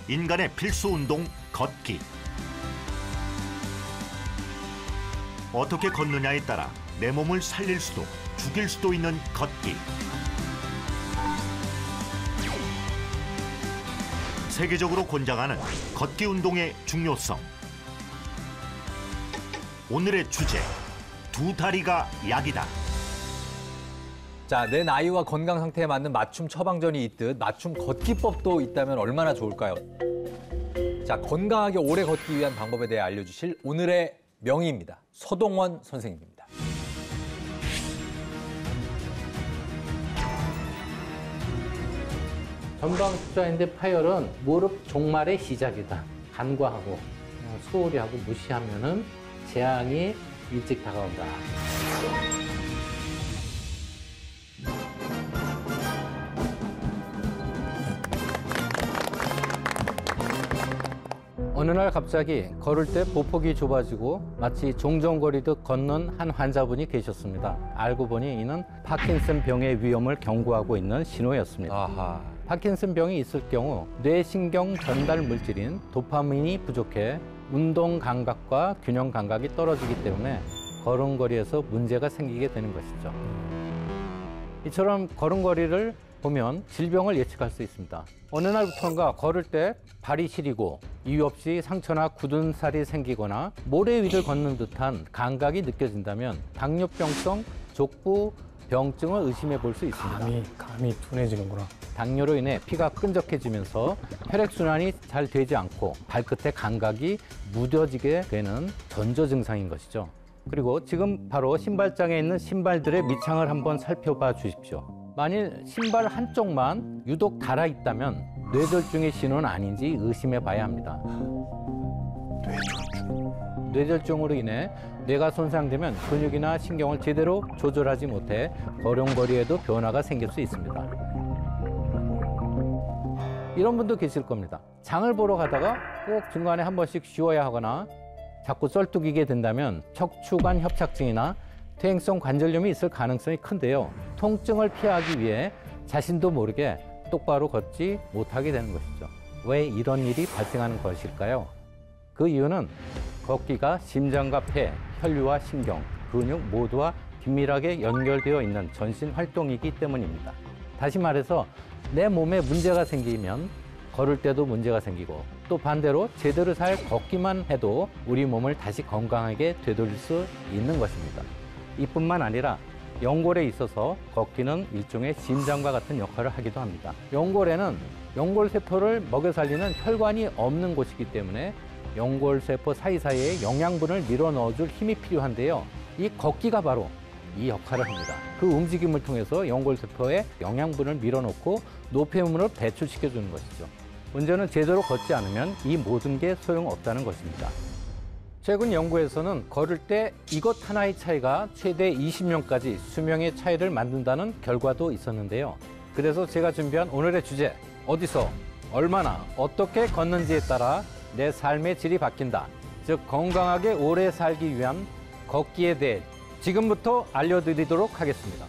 인간의 필수 운동 걷기. 어떻게 걷느냐에 따라 내 몸을 살릴 수도 죽일 수도 있는 걷기. 세계적으로 권장하는 걷기 운동의 중요성. 오늘의 주제, 두 다리가 약이다. 자, 내 나이와 건강 상태에 맞는 맞춤 처방전이 있듯 맞춤 걷기법도 있다면 얼마나 좋을까요? 자, 건강하게 오래 걷기 위한 방법에 대해 알려주실 오늘의 명의입니다. 서동원 선생님입니다. 전방십자인대 파열은 무릎 종말의 시작이다. 간과하고 소홀히 하고 무시하면은 재앙이 일찍 다가온다. 어느 날 갑자기 걸을 때 보폭이 좁아지고 마치 종종거리듯 걷는 한 환자분이 계셨습니다. 알고 보니 이는 파킨슨 병의 위험을 경고하고 있는 신호였습니다. 아하. 파킨슨 병이 있을 경우 뇌신경 전달 물질인 도파민이 부족해 운동 감각과 균형 감각이 떨어지기 때문에 걸음걸이에서 문제가 생기게 되는 것이죠. 이처럼 걸음걸이를 보면 질병을 예측할 수 있습니다. 어느 날부터인가 걸을 때 발이 시리고 이유 없이 상처나 굳은 살이 생기거나 모래 위를 걷는 듯한 감각이 느껴진다면 당뇨병성 족부 병증을 의심해 볼 수 있습니다. 감이 둔해지는구나. 당뇨로 인해 피가 끈적해지면서 혈액순환이 잘 되지 않고 발끝에 감각이 무뎌지게 되는 전조 증상인 것이죠. 그리고 지금 바로 신발장에 있는 신발들의 밑창을 한번 살펴봐 주십시오. 만일 신발 한쪽만 유독 닳아있다면 뇌졸중의 신호는 아닌지 의심해 봐야 합니다. 뇌졸중으로 인해 뇌가 손상되면 근육이나 신경을 제대로 조절하지 못해 걸음걸이에도 변화가 생길 수 있습니다. 이런 분도 계실 겁니다. 장을 보러 가다가 꼭 중간에 한 번씩 쉬어야 하거나 자꾸 쩔뚝이게 된다면 척추관 협착증이나 퇴행성 관절염이 있을 가능성이 큰데요. 통증을 피하기 위해 자신도 모르게 똑바로 걷지 못하게 되는 것이죠. 왜 이런 일이 발생하는 것일까요? 그 이유는 걷기가 심장과 폐, 혈류와 신경, 근육 모두와 긴밀하게 연결되어 있는 전신 활동이기 때문입니다. 다시 말해서 내 몸에 문제가 생기면 걸을 때도 문제가 생기고 또 반대로 제대로 잘 걷기만 해도 우리 몸을 다시 건강하게 되돌릴 수 있는 것입니다. 이뿐만 아니라 연골에 있어서 걷기는 일종의 심장과 같은 역할을 하기도 합니다. 연골에는 연골세포를 먹여 살리는 혈관이 없는 곳이기 때문에 연골세포 사이사이에 영양분을 밀어 넣어줄 힘이 필요한데요. 이 걷기가 바로 이 역할을 합니다. 그 움직임을 통해서 연골세포에 영양분을 밀어넣고 노폐물을 배출시켜주는 것이죠. 문제는 제대로 걷지 않으면 이 모든 게 소용없다는 것입니다. 최근 연구에서는 걸을 때 이것 하나의 차이가 최대 20년까지 수명의 차이를 만든다는 결과도 있었는데요. 그래서 제가 준비한 오늘의 주제, 어디서, 얼마나, 어떻게 걷는지에 따라 내 삶의 질이 바뀐다. 즉 건강하게 오래 살기 위한 걷기에 대해 지금부터 알려드리도록 하겠습니다.